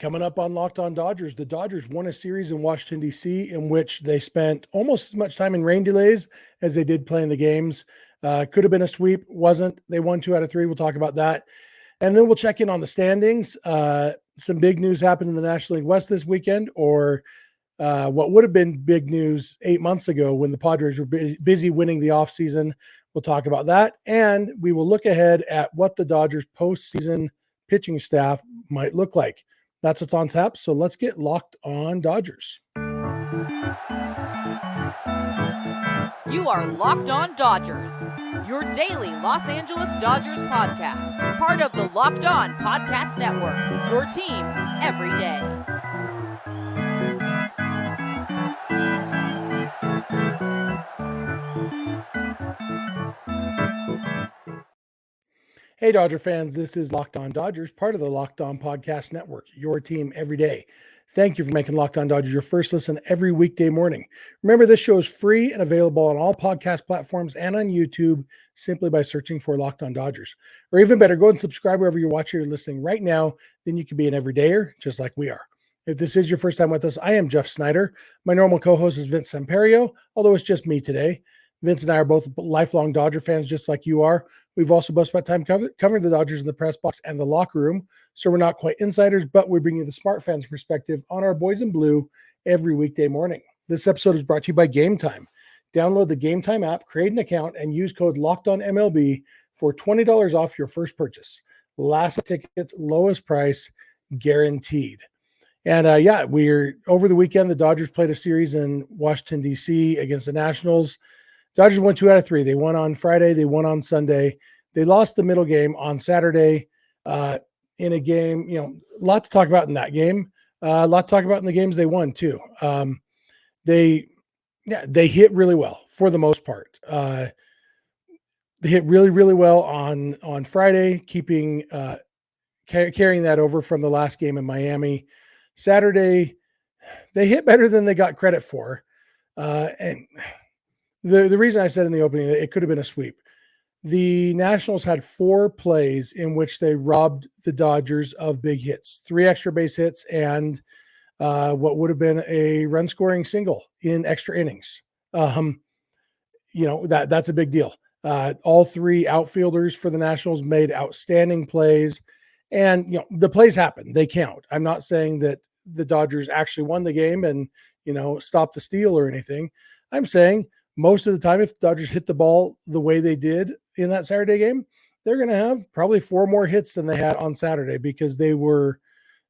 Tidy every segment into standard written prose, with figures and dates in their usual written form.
Coming up on Locked On Dodgers, the Dodgers won a series in Washington, D.C., in which they spent almost as much time in rain delays as they did playing the games. Could have been a sweep, wasn't. They won 2 out of 3. We'll talk about that. And then we'll check in on the standings. Some big news happened in the National League West this weekend, or what would have been big news 8 months ago when the Padres were busy winning the offseason. We'll talk about that. And we will look ahead at what the Dodgers postseason pitching staff might look like. That's what's on tap. So let's get locked on Dodgers. You are Locked On Dodgers, your daily Los Angeles Dodgers podcast. Part of the Locked On Podcast Network, your team every day. Hey, Dodger fans, this is Locked On Dodgers, part of the Locked On Podcast Network, your team every day. Thank you for making Locked On Dodgers your first listen every weekday morning. Remember, this show is free and available on all podcast platforms and on YouTube simply by searching for Locked On Dodgers. Or even better, go and subscribe wherever you're watching or listening right now. Then you can be an everydayer just like we are. If this is your first time with us, I am Jeff Snider. My normal co-host is Vince Samperio, although it's just me today. Vince and I are both lifelong Dodger fans, just like you are. We've also both spent time covering the Dodgers in the press box and the locker room, so we're not quite insiders, but we bring you the smart fans perspective on our boys in blue every weekday morning. This episode is brought to you by Game Time. Download the Game Time app, create an account, and use code LOCKEDONMLB for $20 off your first purchase. Last tickets, lowest price, guaranteed. And we're over the weekend. The Dodgers played a series in Washington, D.C. against the Nationals. Dodgers won 2 out of 3. They won on Friday. They won on Sunday. They lost the middle game on Saturday in a game, a lot to talk about in that game. A lot to talk about in the games they won too. They hit really well for the most part. They hit really, really well on Friday, keeping carrying that over from the last game in Miami. Saturday, they hit better than they got credit for. And the reason I said in the opening that it could have been a sweep, the Nationals had 4 plays in which they robbed the Dodgers of big hits, 3 extra base hits, and what would have been a run scoring single in extra innings. That's a big deal. All 3 outfielders for the Nationals made outstanding plays, and the plays happen. They count. I'm not saying that the Dodgers actually won the game and stopped the steal or anything. I'm saying most of the time, if the Dodgers hit the ball the way they did in that Saturday game, they're going to have probably 4 more hits than they had on Saturday, because they were,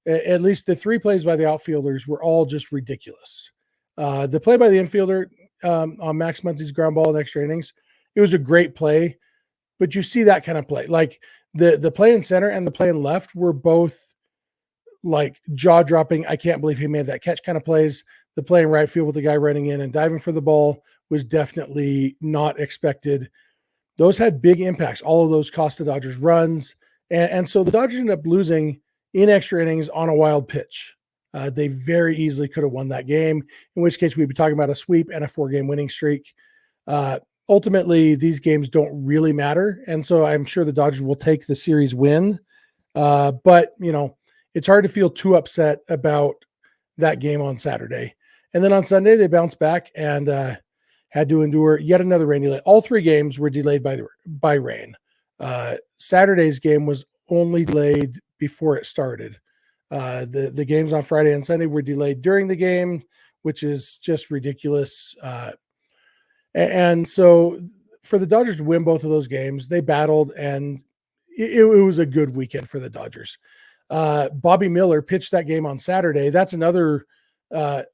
at least the 3 plays by the outfielders were all just ridiculous. The play by the infielder on Max Muncy's ground ball in extra innings, it was a great play, but you see that kind of play. Like the play in center and the play in left were both like jaw-dropping, I can't believe he made that catch kind of plays. The play in right field with the guy running in and diving for the ball was definitely not expected. Those had big impacts. All of those cost the Dodgers runs. And so the Dodgers ended up losing in extra innings on a wild pitch. They very easily could have won that game, in which case we'd be talking about a sweep and a 4-game winning streak. Ultimately, these games don't really matter. And so I'm sure the Dodgers will take the series win. But it's hard to feel too upset about that game on Saturday. And then on Sunday, they bounced back and had to endure yet another rain delay. All 3 games were delayed by rain. Saturday's game was only delayed before it started. The games on Friday and Sunday were delayed during the game, which is just ridiculous. And so for the Dodgers to win both of those games, they battled, and it was a good weekend for the Dodgers. Bobby Miller pitched that game on Saturday. That's another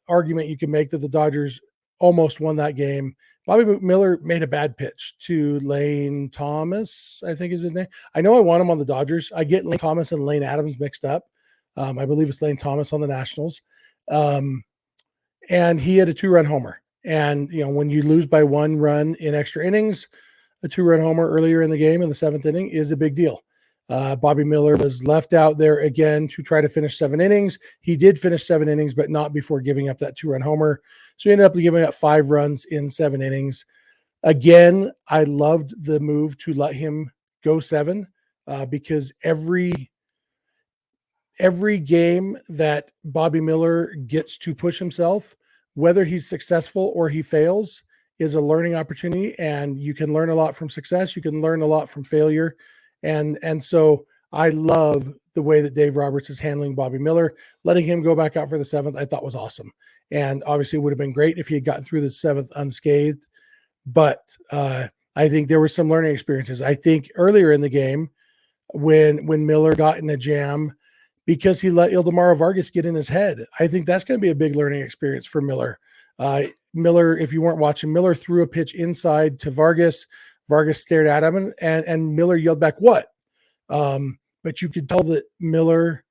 argument you can make that the Dodgers almost won that game. Bobby Miller made a bad pitch to Lane Thomas, I think is his name. I know I want him on the Dodgers. I get Lane Thomas and Lane Adams mixed up. I believe it's Lane Thomas on the Nationals. And he had a 2-run homer. And, when you lose by 1 run in extra innings, a 2-run homer earlier in the game in the 7th inning is a big deal. Bobby Miller was left out there again to try to finish 7 innings. He did finish 7 innings, but not before giving up that 2-run homer. So he ended up giving up 5 runs in 7 innings. Again, I loved the move to let him go 7 because every every game that Bobby Miller gets to push himself, whether he's successful or he fails, is a learning opportunity. And you can learn a lot from success. You can learn a lot from failure. And so I love the way that Dave Roberts is handling Bobby Miller. Letting him go back out for the 7th, I thought was awesome. And obviously it would have been great if he had gotten through the 7th unscathed. But I think there were some learning experiences. I think earlier in the game, when Miller got in a jam because he let Ildemaro Vargas get in his head, I think that's going to be a big learning experience for Miller. Miller, if you weren't watching, Miller threw a pitch inside to Vargas. Vargas stared at him, and Miller yelled back, "What?" But you could tell that Miller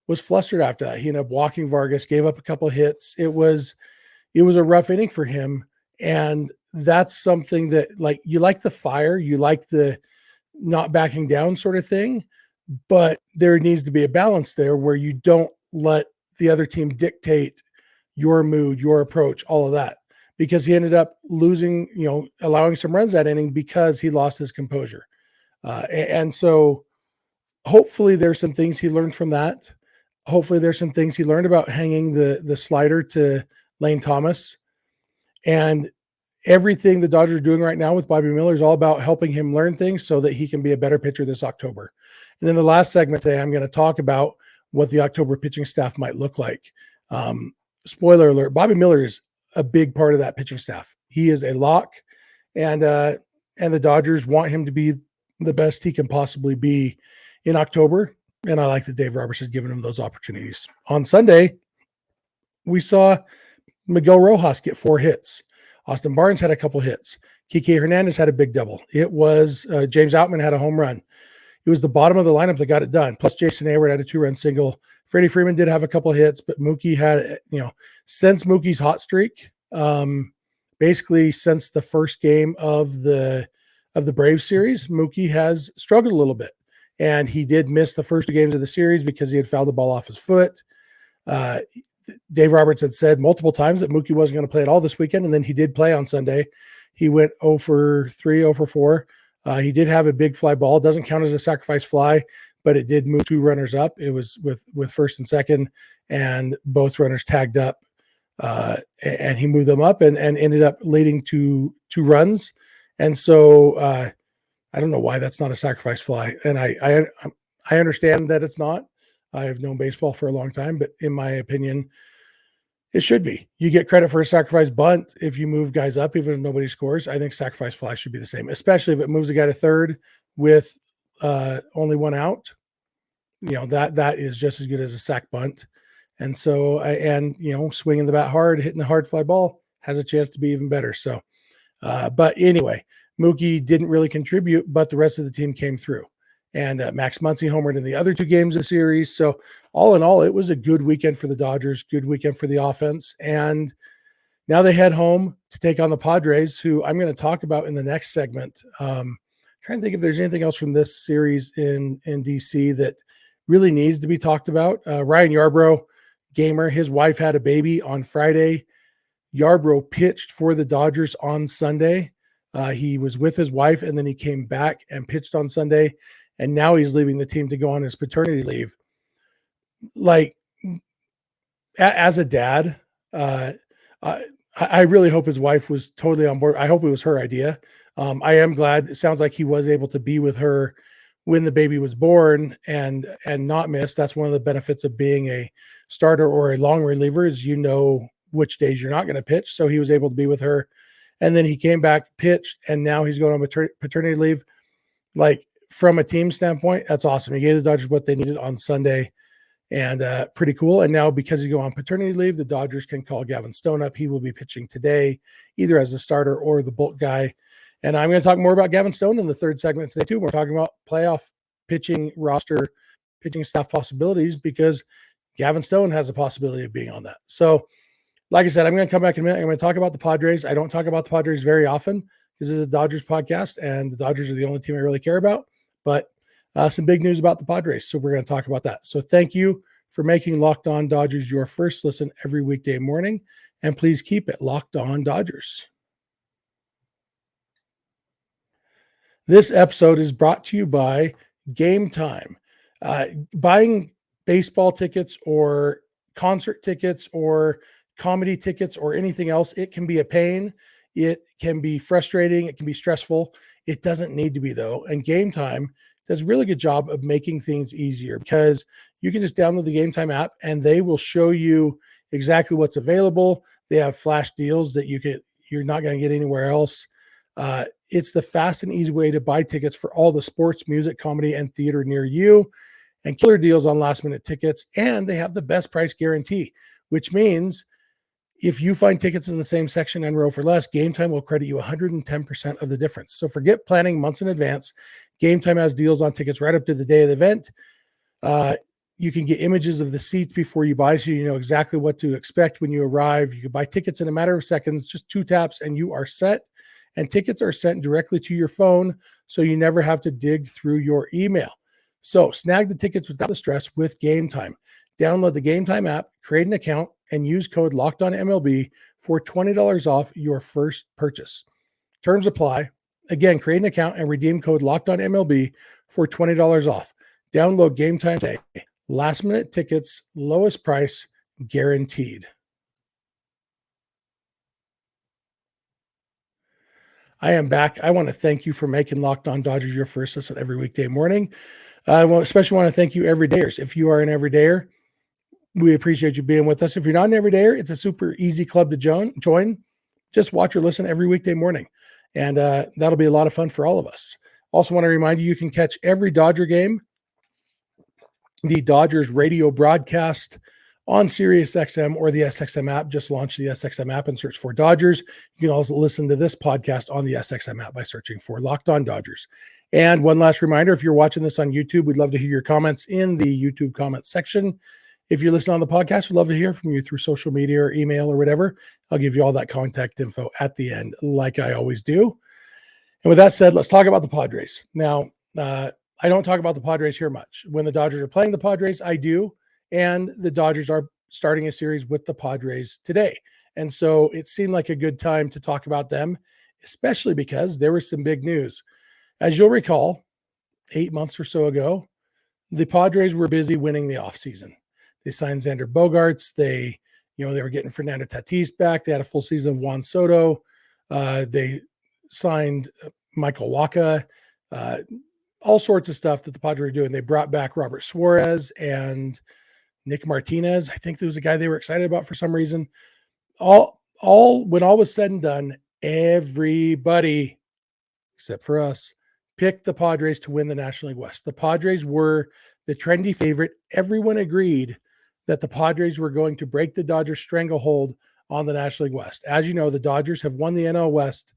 was flustered after that. He ended up walking Vargas, gave up a couple of hits. It was a rough inning for him. And that's something that, like, you like the fire, you like the not backing down sort of thing, but there needs to be a balance there where you don't let the other team dictate your mood, your approach, all of that, because he ended up losing, allowing some runs that inning because he lost his composure. And so hopefully there's some things he learned from that. Hopefully there's some things he learned about hanging the slider to Lane Thomas. And everything the Dodgers are doing right now with Bobby Miller is all about helping him learn things so that he can be a better pitcher this October. And in the last segment today, I'm going to talk about what the October pitching staff might look like. Spoiler alert, Bobby Miller is a big part of that pitching staff. He is a lock, and the Dodgers want him to be the best he can possibly be in October. And I like that Dave Roberts has given him those opportunities. On Sunday, we saw Miguel Rojas get 4 hits. Austin Barnes had a couple hits. Kike Hernandez had a big double. It was James Outman had a home run. It was the bottom of the lineup that got it done. Plus Jason Hayward had a 2-run single. Freddie Freeman did have a couple hits, but Mookie had, since Mookie's hot streak, basically since the first game of the Braves series, Mookie has struggled a little bit. And he did miss the first 2 games of the series because he had fouled the ball off his foot. Dave Roberts had said multiple times that Mookie wasn't going to play at all this weekend, and then he did play on Sunday. He went 0 for 3, 0 for 4. He did have a big fly ball. It doesn't count as a sacrifice fly, but it did move 2 runners up. It was with first and second, and both runners tagged up, and he moved them up and ended up leading to 2 runs. And so I don't know why that's not a sacrifice fly, and I understand that it's not. I've known baseball for a long time, but in my opinion, it should be. You get credit for a sacrifice bunt if you move guys up, even if nobody scores. I think sacrifice fly should be the same, especially if it moves a guy to third with only 1 out. That is just as good as a sac bunt. And so, swinging the bat hard, hitting the hard fly ball has a chance to be even better. So, but anyway, Mookie didn't really contribute, but the rest of the team came through. And Max Muncy homered in the other 2 games of the series. So all in all, it was a good weekend for the Dodgers, good weekend for the offense. And now they head home to take on the Padres, who I'm going to talk about in the next segment. Trying to think if there's anything else from this series in DC that really needs to be talked about. Ryan Yarbrough, gamer, his wife had a baby on Friday. Yarbrough pitched for the Dodgers on Sunday. He was with his wife, and then he came back and pitched on Sunday. And now he's leaving the team to go on his paternity leave. Like, as a dad, I really hope his wife was totally on board. I hope it was her idea. I am glad. It sounds like he was able to be with her when the baby was born and not miss. That's one of the benefits of being a starter or a long reliever is which days you're not going to pitch. So he was able to be with her. And then he came back, pitched, and now he's going on paternity leave. Like, from a team standpoint, that's awesome. He gave the Dodgers what they needed on Sunday, and pretty cool. And now because he go on paternity leave, the Dodgers can call Gavin Stone up. He will be pitching today, either as a starter or the bulk guy. And I'm going to talk more about Gavin Stone in the 3rd segment today too. We're talking about playoff pitching roster, pitching staff possibilities because Gavin Stone has a possibility of being on that. So like I said, I'm going to come back in a minute. I'm going to talk about the Padres. I don't talk about the Padres very often because this is a Dodgers podcast, and the Dodgers are the only team I really care about. But some big news about the Padres, so we're going to talk about that. So thank you for making Locked On Dodgers your first listen every weekday morning, and please keep it Locked On Dodgers. This episode is brought to you by Game Time. Buying baseball tickets or concert tickets or comedy tickets or anything else, it can be a pain. It can be frustrating. It can be stressful. It doesn't need to be, though. And Game Time does a really good job of making things easier because you can just download the Game Time app and they will show you exactly what's available. They have flash deals that you're not going to get anywhere else. It's the fast and easy way to buy tickets for all the sports, music, comedy, and theater near you, and killer deals on last minute tickets. And they have the best price guarantee, which means if you find tickets in the same section and row for less, Game Time will credit you 110% of the difference. So forget planning months in advance. Game Time has deals on tickets right up to the day of the event. You can get images of the seats before you buy, so you know exactly what to expect when you arrive. You can buy tickets in a matter of seconds, just 2 taps, and you are set. And tickets are sent directly to your phone, so you never have to dig through your email. So snag the tickets without the stress with Game Time. Download the Game Time app, create an account, and use code LOCKEDONMLB for $20 off your first purchase. Terms apply. Again, create an account and redeem code LOCKEDONMLB for $20 off. Download Game Time today. Last minute tickets, lowest price, guaranteed. I am back. I want to thank you for making Locked On Dodgers your first listen every weekday morning. I especially want to thank you everydayers. If you are an everydayer, we appreciate you being with us. If you're not an everydayer, it's a super easy club to join. Just watch or listen every weekday morning, and that'll be a lot of fun for all of us. Also want to remind you, you can catch every Dodger game, the Dodgers radio broadcast on SiriusXM or the SXM app. Just launch the SXM app and search for Dodgers. You can also listen to this podcast on the SXM app by searching for Locked On Dodgers. And one last reminder, if you're watching this on YouTube, we'd love to hear your comments in the YouTube comments section. If you're listening on the podcast, we'd love to hear from you through social media or email or whatever. I'll give you all that contact info at the end, like I always do. And with that said, let's talk about the Padres. Now, I don't talk about the Padres here much. When the Dodgers are playing the Padres, I do. And the Dodgers are starting a series with the Padres today. And so it seemed like a good time to talk about them, especially because there was some big news. As you'll recall, 8 months or so ago, the Padres were busy winning the offseason. They signed Xander Bogaerts. They were getting Fernando Tatis back. They had a full season of Juan Soto. They signed Michael Wacha. All sorts of stuff that the Padres were doing. They brought back Robert Suarez and Nick Martinez. I think there was a guy they were excited about for some reason. When all was said and done, everybody, except for us, picked the Padres to win the National League West. The Padres were the trendy favorite. Everyone agreed that the Padres were going to break the Dodgers' stranglehold on the National League West. As you know, the Dodgers have won the NL West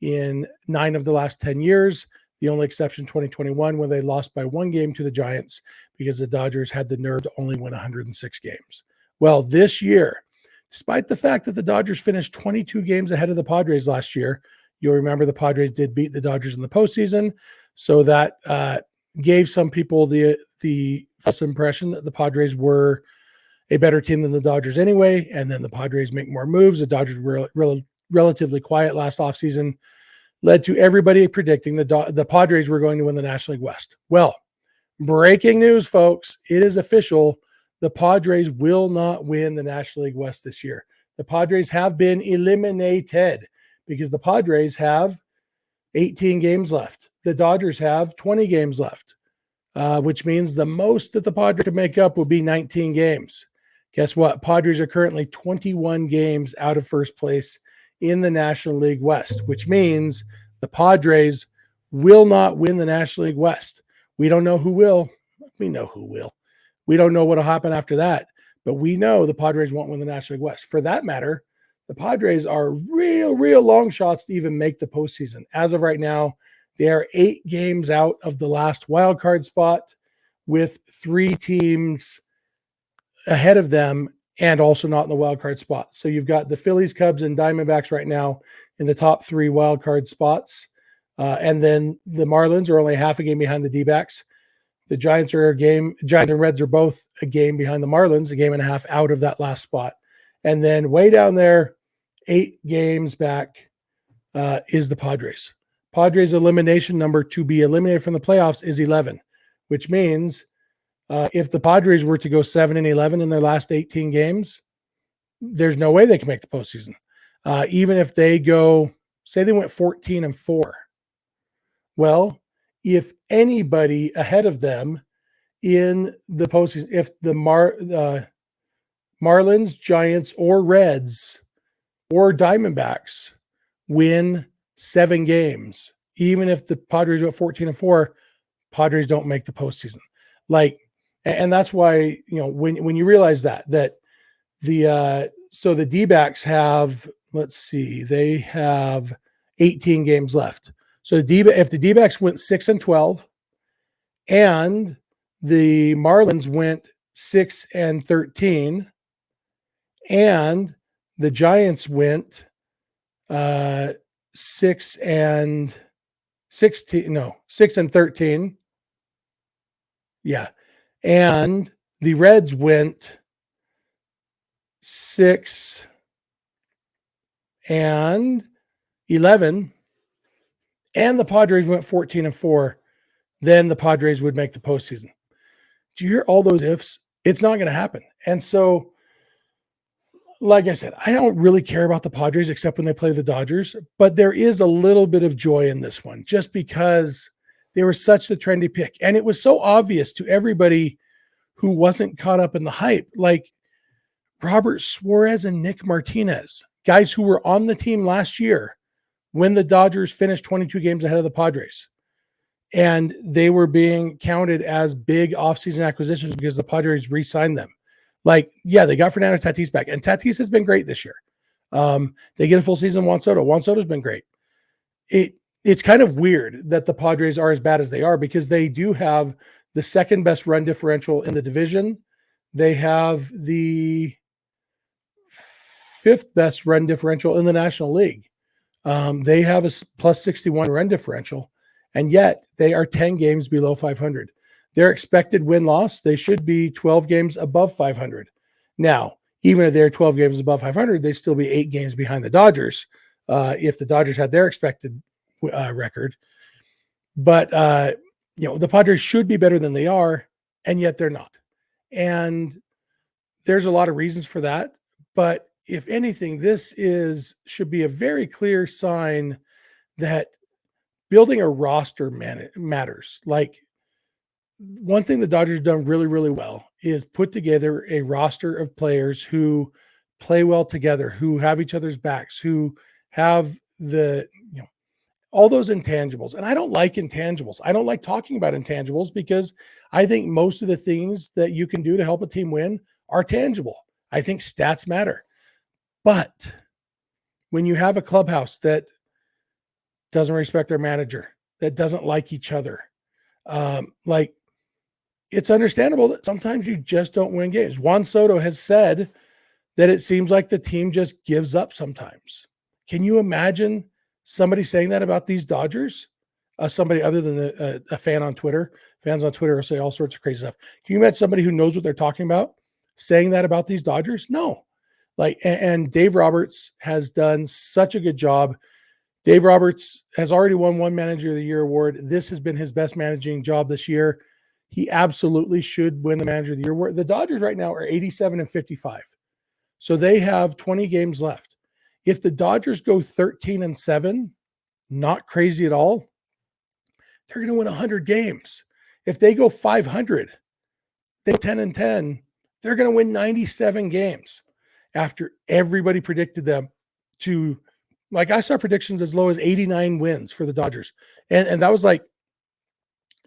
in 9 of the last 10 years. The only exception, 2021, when they lost by 1 game to the Giants because the Dodgers had the nerve to only win 106 games. Well, this year, despite the fact that the Dodgers finished 22 games ahead of the Padres last year, you'll remember the Padres did beat the Dodgers in the postseason. So that gave some people the false impression that the Padres were a better team than the Dodgers anyway. And then the Padres make more moves. The Dodgers were relatively quiet last offseason. Led to everybody predicting the Padres were going to win the National League West. Well, breaking news, folks. It is official. The Padres will not win the National League West this year. The Padres have been eliminated because the Padres have 18 games left. The Dodgers have 20 games left, which means the most that the Padres could make up would be 19 games. Guess what? Padres are currently 21 games out of first place in the National League West, which means the Padres will not win the National League West. We don't know who will. We know who will. We don't know what will happen after that, but we know the Padres won't win the National League West. For that matter, the Padres are real long shots to even make the postseason. As of right now, they are 8 games out of the last wild card spot with 3 teams ahead of them and also not in the wild card spot. So you've got the Phillies, Cubs, and Diamondbacks right now in the top 3 wild card spots. And then the Marlins are only half a game behind the D-backs. The Giants and Reds are both a game behind the Marlins, a game and a half out of that last spot. And then way down there, 8 games back is the Padres. Padres elimination number to be eliminated from the playoffs is 11, which means If the Padres were to go 7-11 in their last 18 games, there's no way they can make the postseason. Even if they go, say they went 14-4. Well, if anybody ahead of them in the postseason, if the Marlins, Giants, or Reds or Diamondbacks win 7 games, even if the Padres went 14-4, Padres don't make the postseason. And that's why, when you realize that so the D-backs have, let's see, they have 18 games left. So if the D-backs went 6-12 and the Marlins went 6-13 and the Giants went 6-13. Yeah. And the Reds went 6-11, and the Padres went 14-4, then the Padres would make the postseason. Do you hear all those ifs? It's not going to happen. And so, like I said, I don't really care about the Padres except when they play the Dodgers, but there is a little bit of joy in this one just because they were such the trendy pick. And it was so obvious to everybody who wasn't caught up in the hype, like Robert Suarez and Nick Martinez, guys who were on the team last year when the Dodgers finished 22 games ahead of the Padres. And they were being counted as big offseason acquisitions because the Padres re-signed them. They got Fernando Tatis back, and Tatis has been great this year. They get a full season Juan Soto. Juan Soto's been great. It's kind of weird that the Padres are as bad as they are because they do have the second best run differential in the division. They have the 5th best run differential in the National League. They have a plus 61 run differential, and yet they are 10 games below 500. Their expected win-loss, they should be 12 games above 500. Now, even if they're 12 games above 500, they'd still be 8 games behind the Dodgers if the Dodgers had their expected record. But, the Padres should be better than they are, and yet they're not. And there's a lot of reasons for that. But if anything, this should be a very clear sign that building a roster matters. One thing the Dodgers have done really, really well is put together a roster of players who play well together, who have each other's backs, who have all those intangibles. And I don't like intangibles. I don't like talking about intangibles because I think most of the things that you can do to help a team win are tangible. I think stats matter. But when you have a clubhouse that doesn't respect their manager, that doesn't like each other, it's understandable that sometimes you just don't win games. Juan Soto has said that it seems like the team just gives up sometimes. Can you imagine somebody saying that about these Dodgers? Somebody other than a fan on Twitter. Fans on Twitter will say all sorts of crazy stuff. Can you imagine somebody who knows what they're talking about saying that about these Dodgers? No. And Dave Roberts has done such a good job. Dave Roberts has already won one Manager of the Year award. This has been his best managing job this year. He absolutely should win the Manager of the Year award. The Dodgers right now are 87-55. So they have 20 games left. If the Dodgers go 13-7, not crazy at all, they're going to win 100 games. If they go 500, they 10-10, they're going to win 97 games after everybody predicted them to, I saw predictions as low as 89 wins for the Dodgers. And that was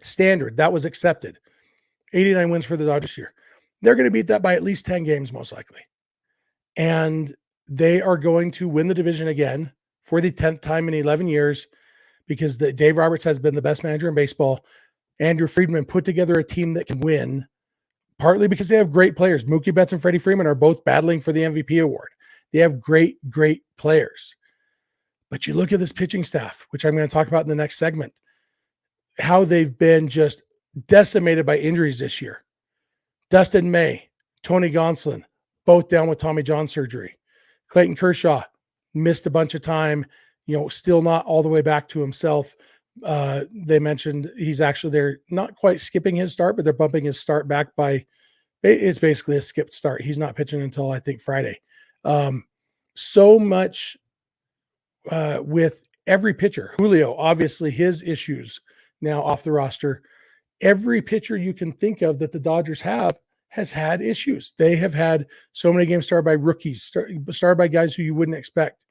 standard. That was accepted. 89 wins for the Dodgers here. They're going to beat that by at least 10 games, most likely. And they are going to win the division again for the 10th time in 11 years because Dave Roberts has been the best manager in baseball. Andrew Friedman put together a team that can win, partly because they have great players. Mookie Betts and Freddie Freeman are both battling for the MVP award. They have great, great players. But you look at this pitching staff, which I'm going to talk about in the next segment, how they've been just decimated by injuries this year. Dustin May, Tony Gonsolin, both down with Tommy John surgery. Clayton Kershaw missed a bunch of time, still not all the way back to himself. They mentioned they're not quite skipping his start, but they're bumping his start back by, it's basically a skipped start. He's not pitching until I think Friday. So much with every pitcher. Julio, obviously his issues now off the roster. Every pitcher you can think of that the Dodgers have has had issues. They have had so many games started by rookies, started by guys who you wouldn't expect.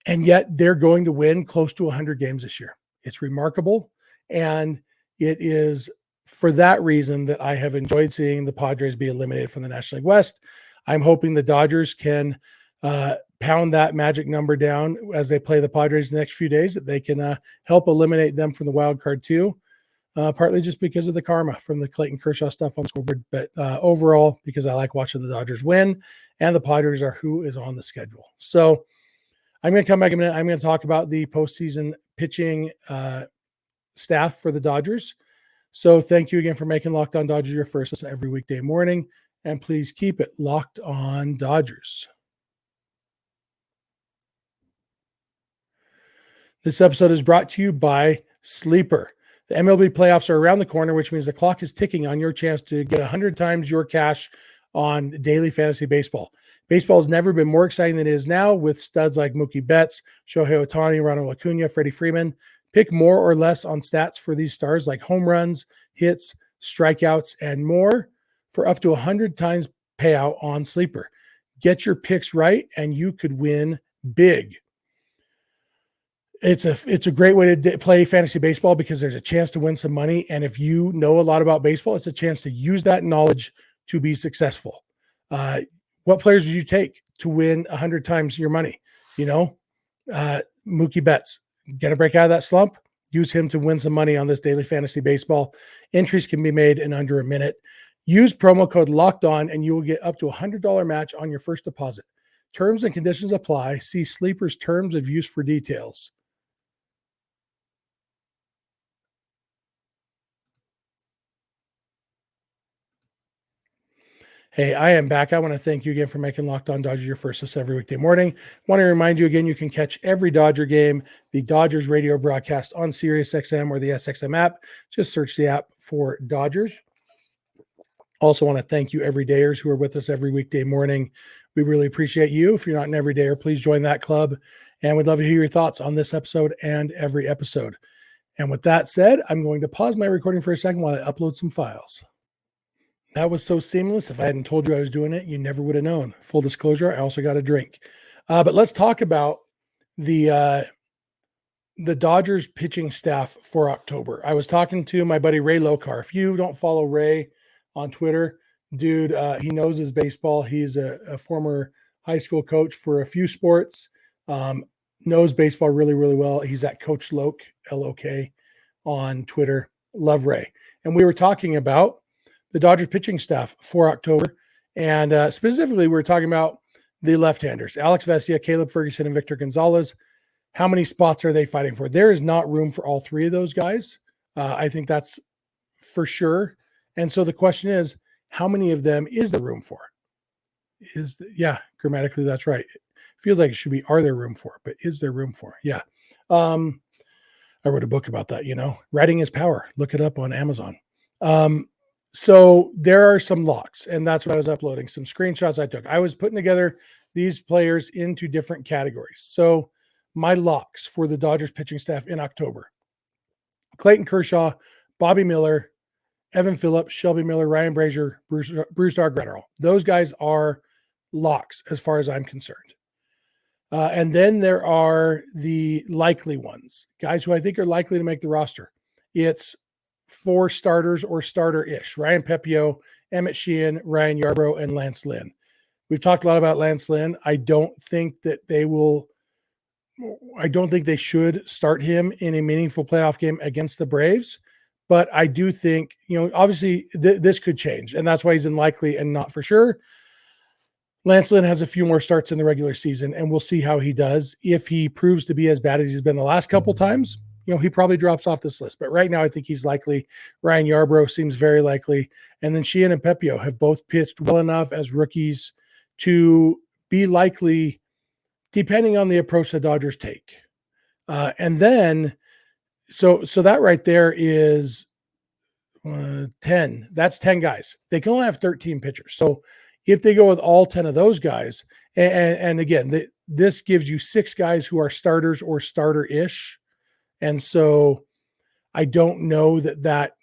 And yet they're going to win close to 100 games this year. It's remarkable. And it is for that reason that I have enjoyed seeing the Padres be eliminated from the National League West. I'm hoping the Dodgers can pound that magic number down as they play the Padres the next few days, that they can help eliminate them from the wild card too. Partly just because of the karma from the Clayton Kershaw stuff on the scoreboard, but overall because I like watching the Dodgers win, and the Padres are who is on the schedule. So I'm going to come back in a minute. I'm going to talk about the postseason pitching staff for the Dodgers. So thank you again for making Locked On Dodgers your first listen every weekday morning, and please keep it Locked On Dodgers. This episode is brought to you by Sleeper. The MLB playoffs are around the corner, which means the clock is ticking on your chance to get 100 times your cash on daily fantasy baseball. Baseball has never been more exciting than it is now, with studs like Mookie Betts, Shohei Ohtani, Ronald Acuna, Freddie Freeman. Pick more or less on stats for these stars like home runs, hits, strikeouts, and more for up to 100 times payout on Sleeper. Get your picks right, and you could win big. It's a great way to play fantasy baseball because there's a chance to win some money. And if you know a lot about baseball, it's a chance to use that knowledge to be successful. What players would you take to win 100 times your money? Mookie Betts, get a break out of that slump. Use him to win some money on this daily fantasy baseball. Entries can be made in under a minute. Use promo code Locked On, and you will get up to $100 match on your first deposit. Terms and conditions apply. See Sleeper's terms of use for details. Hey, I am back. I want to thank you again for making Locked On Dodgers your first listen every weekday morning. I want to remind you again, you can catch every Dodger game, the Dodgers radio broadcast on SiriusXM or the SXM app. Just search the app for Dodgers. Also want to thank you everydayers who are with us every weekday morning. We really appreciate you. If you're not an everydayer, please join that club. And we'd love to hear your thoughts on this episode and every episode. And with that said, I'm going to pause my recording for a second while I upload some files. That was so seamless. If I hadn't told you I was doing it, you never would have known. Full disclosure, I also got a drink. But let's talk about the Dodgers pitching staff for October. I was talking to my buddy Ray Lokar. If you don't follow Ray on Twitter, dude, he knows his baseball. He's a former high school coach for a few sports, knows baseball really, really well. He's at Coach Loke, L-O-K, on Twitter. Love Ray. And we were talking about the Dodgers pitching staff for October. And specifically, we were talking about the left-handers, Alex Vesia, Caleb Ferguson, and Victor Gonzalez. How many spots are they fighting for? There is not room for all three of those guys. I think that's for sure. And so the question is, how many of them is there room for? Grammatically, that's right. It feels like it should be, are there room for? But is there room for? Yeah. I wrote a book about that, Writing is power. Look it up on Amazon. So there are some locks, and that's what I was uploading, some screenshots I took. I was putting together these players into different categories. So my locks for the Dodgers pitching staff in October: Clayton Kershaw, Bobby Miller, Evan Phillips, Shelby Miller, Ryan Brazier, Brusdar Graterol. Those guys are locks as far as I'm concerned. And then there are the likely ones, guys who I think are likely to make the roster. It's 4 starters or starter-ish: Ryan Pepiot, Emmett Sheehan, Ryan Yarbrough, and Lance Lynn. We've talked a lot about Lance Lynn. I don't think they should start him in a meaningful playoff game against the Braves, but I do think, obviously this could change, and that's why he's in likely and not for sure. Lance Lynn has a few more starts in the regular season, and we'll see how he does. If he proves to be as bad as he's been the last couple times, he probably drops off this list. But right now, I think he's likely. Ryan Yarbrough seems very likely. And then Sheehan and Pepiot have both pitched well enough as rookies to be likely, depending on the approach the Dodgers take. And then So that right there is 10. That's 10 guys. They can only have 13 pitchers. So if they go with all 10 of those guys, and again, this gives you 6 guys who are starters or starter-ish. And so I don't know that,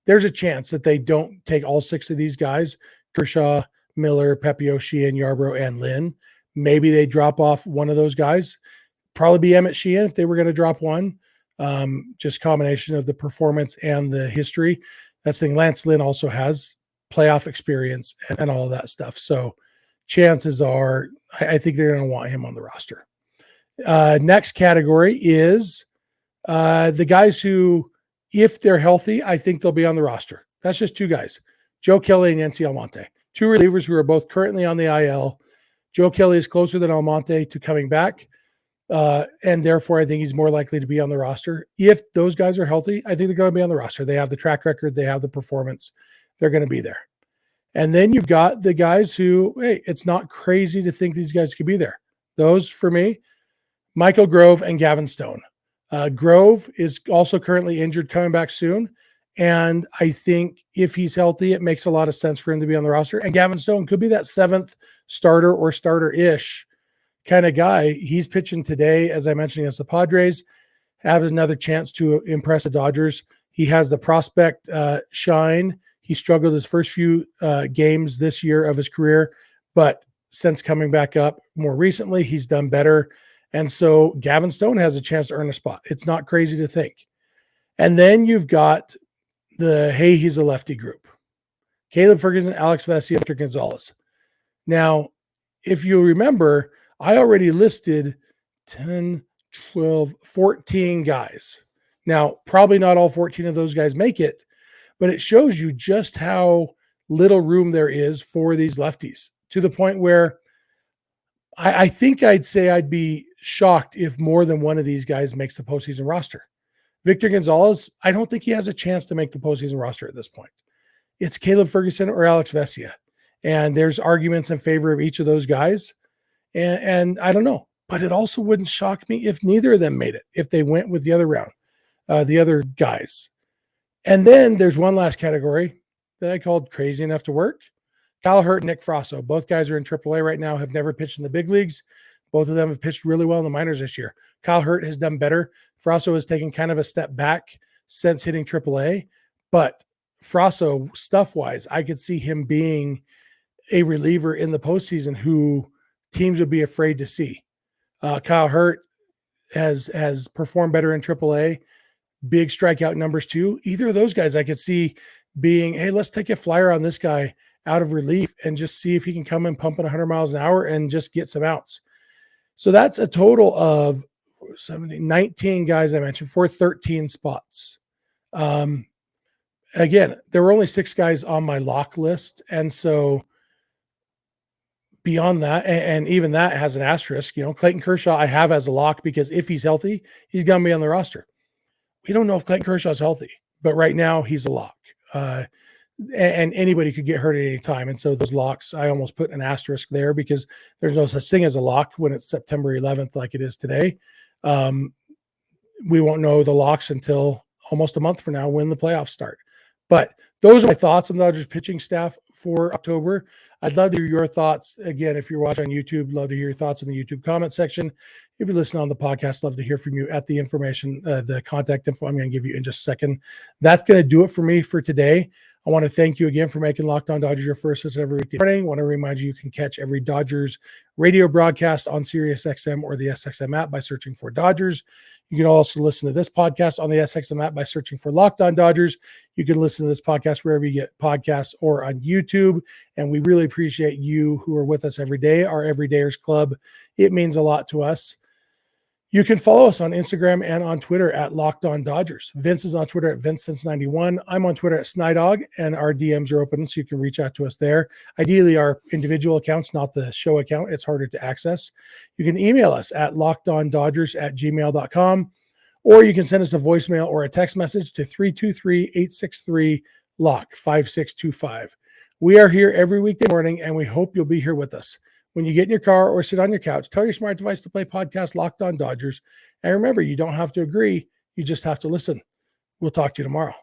there's a chance that they don't take all 6 of these guys, Kershaw, Miller, Pepio, Sheehan, Yarbrough, and Lynn. Maybe they drop off one of those guys. Probably be Emmett Sheehan if they were going to drop one. Just combination of the performance and the history. That's the thing. Lance Lynn also has playoff experience and all of that stuff. So chances are, I think they're going to want him on the roster. Next category is the guys who, if they're healthy, I think they'll be on the roster. That's just 2 guys, Joe Kelly and Yancy Almonte, 2 relievers who are both currently on the IL. Joe Kelly is closer than Almonte to coming back. And therefore, I think he's more likely to be on the roster. If those guys are healthy, I think they're going to be on the roster. They have the track record. They have the performance. They're going to be there. And then you've got the guys who, hey, it's not crazy to think these guys could be there. Those, for me, Michael Grove and Gavin Stone. Grove is also currently injured, coming back soon. And I think if he's healthy, it makes a lot of sense for him to be on the roster. And Gavin Stone could be that 7th starter or starter-ish kind of guy. He's pitching today, as I mentioned, against the Padres, have another chance to impress the Dodgers. He has the prospect shine. He struggled his first few games this year of his career, but since coming back up more recently, he's done better. And so Gavin Stone has a chance to earn a spot. It's not crazy to think. And then you've got the, hey, he's a lefty group. Caleb Ferguson, Alex Vesia, Victor Gonzalez. Now, if you remember, I already listed 10, 12, 14 guys. Now, probably not all 14 of those guys make it, but it shows you just how little room there is for these lefties, to the point where I think I'd say I'd be shocked if more than one of these guys makes the postseason roster. Victor Gonzalez, I don't think he has a chance to make the postseason roster at this point. It's Caleb Ferguson or Alex Vesia. And there's arguments in favor of each of those guys. And I don't know, but it also wouldn't shock me if neither of them made it, if they went with the other round, the other guys. And then there's one last category that I called crazy enough to work. Kyle Hurt, Nick Frasso. Both guys are in AAA right now, have never pitched in the big leagues. Both of them have pitched really well in the minors this year. Kyle Hurt has done better. Frasso has taken kind of a step back since hitting AAA. But Frasso, stuff-wise, I could see him being a reliever in the postseason who teams would be afraid to see. Kyle Hurt has performed better in AAA. Big strikeout numbers too. Either of those guys I could see being, hey, let's take a flyer on this guy out of relief and just see if he can come in pumping 100 miles an hour and just get some outs. So that's a total of 19 guys I mentioned for 13 spots. Again, there were only 6 guys on my lock list. And so beyond that, and even that has an asterisk, Clayton Kershaw I have as a lock because if he's healthy, he's going to be on the roster. We don't know if Clayton Kershaw is healthy, but right now he's a lock. And anybody could get hurt at any time. And so those locks, I almost put an asterisk there because there's no such thing as a lock when it's September 11th like it is today. We won't know the locks until almost a month from now when the playoffs start. But those are my thoughts on the Dodgers pitching staff for October. I'd love to hear your thoughts. Again, if you're watching on YouTube, love to hear your thoughts in the YouTube comment section. If you listen on the podcast, love to hear from you at the information, the contact info I'm going to give you in just a second. That's going to do it for me for today. I want to thank you again for making Locked On Dodgers your first listen every weekday morning. I want to remind you can catch every Dodgers radio broadcast on SiriusXM or the SXM app by searching for Dodgers. You can also listen to this podcast on the SXM app by searching for Locked On Dodgers. You can listen to this podcast wherever you get podcasts or on YouTube. And we really appreciate you who are with us every day, our Everydayers Club. It means a lot to us. You can follow us on Instagram and on Twitter at Locked On Dodgers. Vince is on Twitter at VinceSense91. I'm on Twitter at Snydog, and our DMs are open, so you can reach out to us there. Ideally, our individual accounts, not the show account. It's harder to access. You can email us at lockedondodgers@gmail.com, or you can send us a voicemail or a text message to 323-863-LOCK-5625. We are here every weekday morning, and we hope you'll be here with us. When you get in your car or sit on your couch, tell your smart device to play podcast Locked On Dodgers. And remember, you don't have to agree. You just have to listen. We'll talk to you tomorrow.